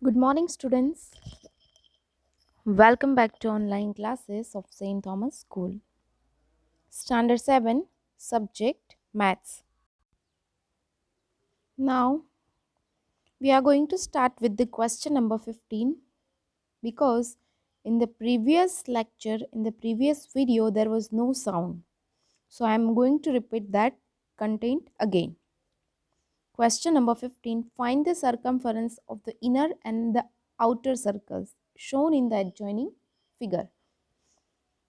Good morning, students. Welcome back to online classes of St. Thomas School. Standard 7, subject Maths. Now, we are going to start with the question number 15 because in the previous lecture, in the previous video, there was no sound. So, I am going to repeat that content again. Question number 15. Find the circumference of the inner and the outer circles shown in the adjoining figure.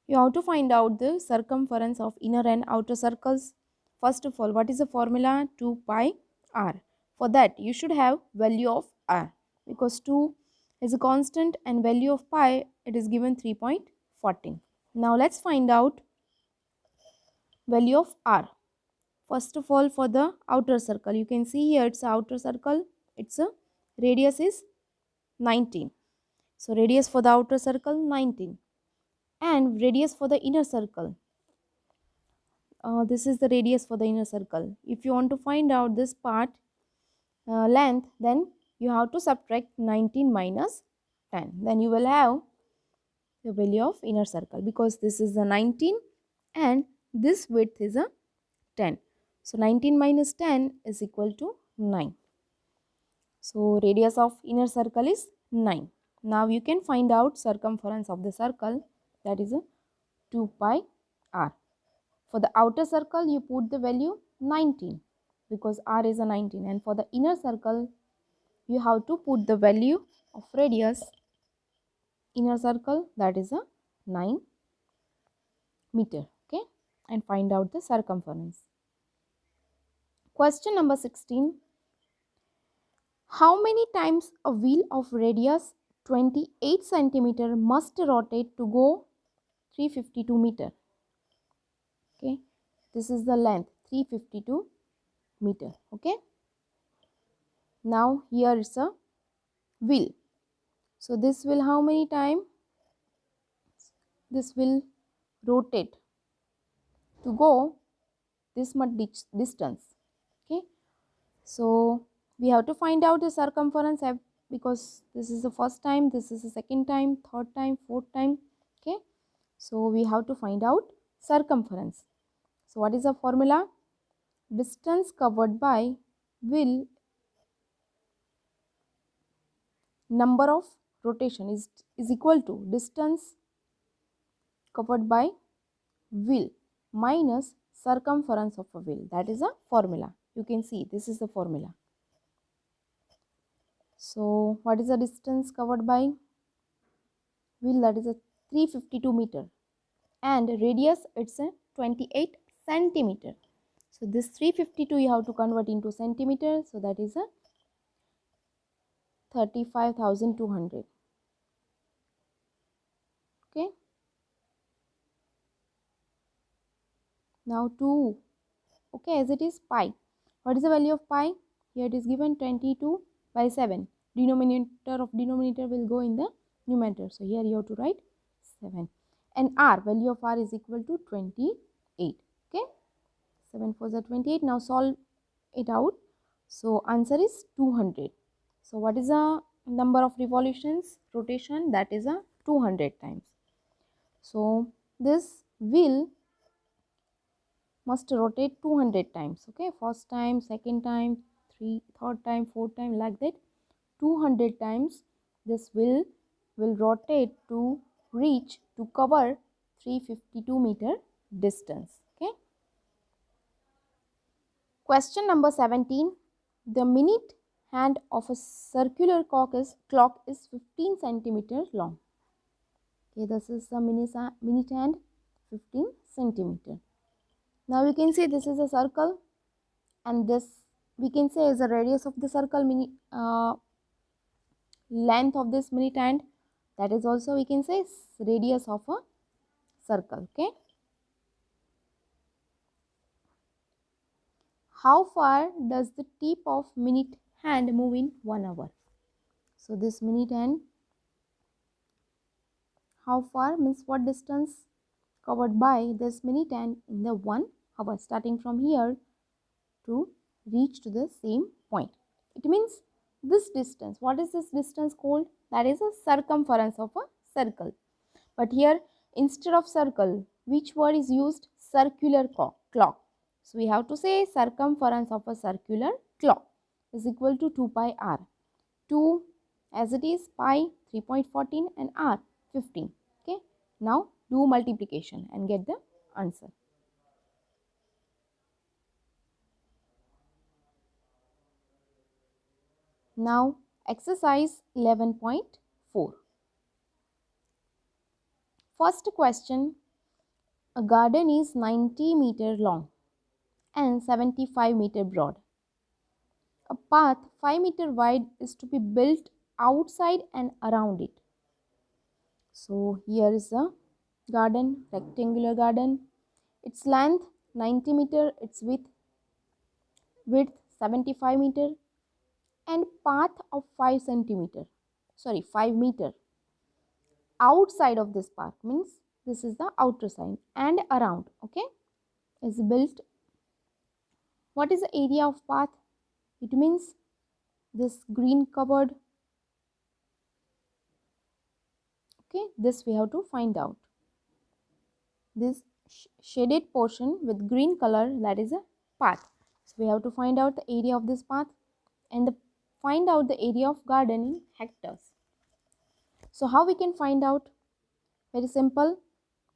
You have to find out the circumference of inner and outer circles. First of all, what is the formula? 2 pi r. For that, you should have value of r because 2 is a constant and value of pi, it is given 3.14. Now, let's find out value of r. First of all, for the outer circle, you can see here it's a outer circle. Its a radius is 19. So, radius for the outer circle 19 and radius for the inner circle. This is the radius for the inner circle. If you want to find out this part length, then you have to subtract 19 minus 10. Then you will have the value of inner circle because this is the 19 and this width is a 10. So 19 minus 10 is equal to 9. So radius of inner circle is 9. Now you can find out circumference of the circle, that is a 2 pi r. For the outer circle, you put the value 19 because r is a 19, and for the inner circle, you have to put the value of radius inner circle, that is a 9 meter. Okay, and find out the circumference. Question number 16. How many times a wheel of radius 28 centimeter must rotate to go 352 meter? Okay, this is the length 352 meter. Okay, now here is a wheel. So this will how many time? This will rotate to go this much distance. Okay, so we have to find out the circumference because this is the first time, this is the second time, third time, fourth time. Okay, so we have to find out circumference. So what is the formula? Distance covered by wheel number of rotation is equal to distance covered by wheel minus circumference of a wheel. That is a formula. You can see this is the formula. So what is the distance covered by wheel? That is a 352 meter and radius it's a 28 centimeter. So this 352 you have to convert into centimeter. So that is a 35,200. Okay. Now 2. Okay, as it is pi. What is the value of pi? Here it is given 22 by 7. Denominator of denominator will go in the numerator. So here you have to write 7. And r, value of r is equal to 28. Okay. 7 4 is 28. Now solve it out. So answer is 200. So what is the number of revolutions? Rotation, that is a 200 times. So this wheel must rotate 200 times. Okay, first time, second time, third time, fourth time, like that 200 times this wheel will rotate to reach to cover 352 meter distance. Okay, question number 17. The minute hand of a circular clock is 15 centimeters long. Okay, this is the minute hand 15 centimeter. Now we can say this is a circle and this we can say is the radius of the circle, length of this minute hand, that is also we can say radius of a circle. Okay, how far does the tip of minute hand move in 1 hour? So this minute hand, how far means what distance covered by this minute hand in the 1 hour, starting from here to reach to the same point. It means this distance. What is this distance called? That is a circumference of a circle. But here, instead of circle, which word is used? Circular clock. So we have to say circumference of a circular clock is equal to 2 pi r. 2 as it is, pi 3.14 and r 15. Okay. Now do multiplication and get the answer. Now exercise 11.4. First question, a garden is 90-meter long and 75-meter broad. A path 5-meter wide is to be built outside and around it. So here is a garden, rectangular garden. Its length 90 meter, its width 75 meter, and path of 5 centimeter. Sorry, 5 meter. Outside of this path means this is the outer side, and around, okay, is built. What is the area of path? It means this green covered. Okay, this we have to find out. This shaded portion with green color, that is a path. So we have to find out the area of this path and find out the area of garden in hectares. So how we can find out? Very simple.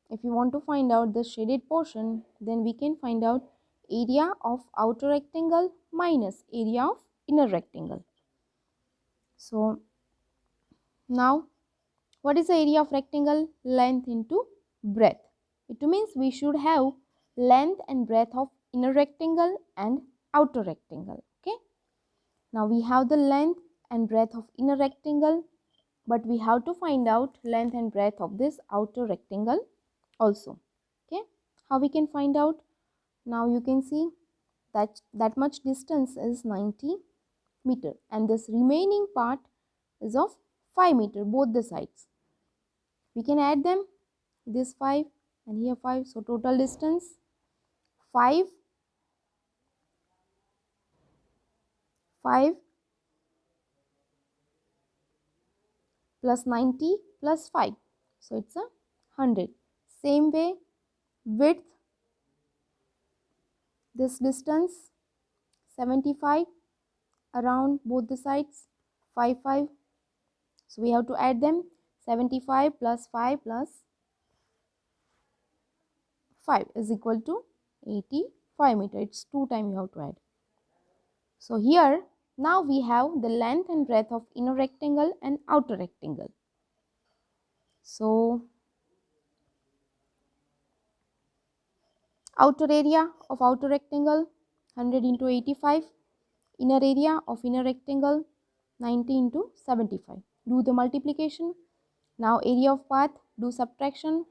If you want to find out the shaded portion, then we can find out area of outer rectangle minus area of inner rectangle. So now what is the area of rectangle? Length into breadth. It means we should have length and breadth of inner rectangle and outer rectangle. Okay. Now we have the length and breadth of inner rectangle, but we have to find out length and breadth of this outer rectangle also. Okay. How we can find out? Now you can see that much distance is 90 meter and this remaining part is of 5 meter, both the sides. We can add them, this 5 and here 5, so total distance 5 plus 90 plus 5, so it's a 100. Same way, width, this distance 75 around both the sides, 5 5, so we have to add them, 75 plus 5 plus 5 is equal to 85 meter. It's 2 times you have to add. So here now we have the length and breadth of inner rectangle and outer rectangle. So outer area of outer rectangle 100 into 85, inner area of inner rectangle 90 into 75. Do the multiplication. Now area of path, do subtraction,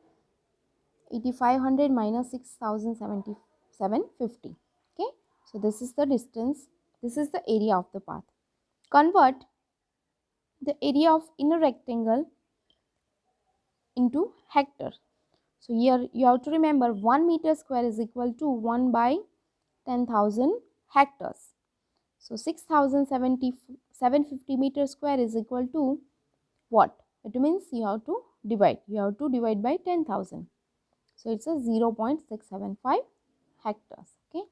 8500 minus 6750. Okay, so this is the distance, this is the area of the path. Convert the area of inner rectangle into hectare. So here you have to remember 1 meter square is equal to 1 by 10,000 hectares. So 6,750 meter square is equal to what? It means you have to divide. You have to divide by 10,000. So it's a 0.675 hectares. Okay.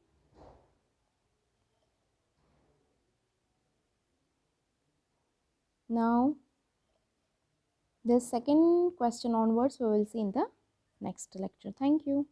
Now this second question onwards we will see in the next lecture. Thank you.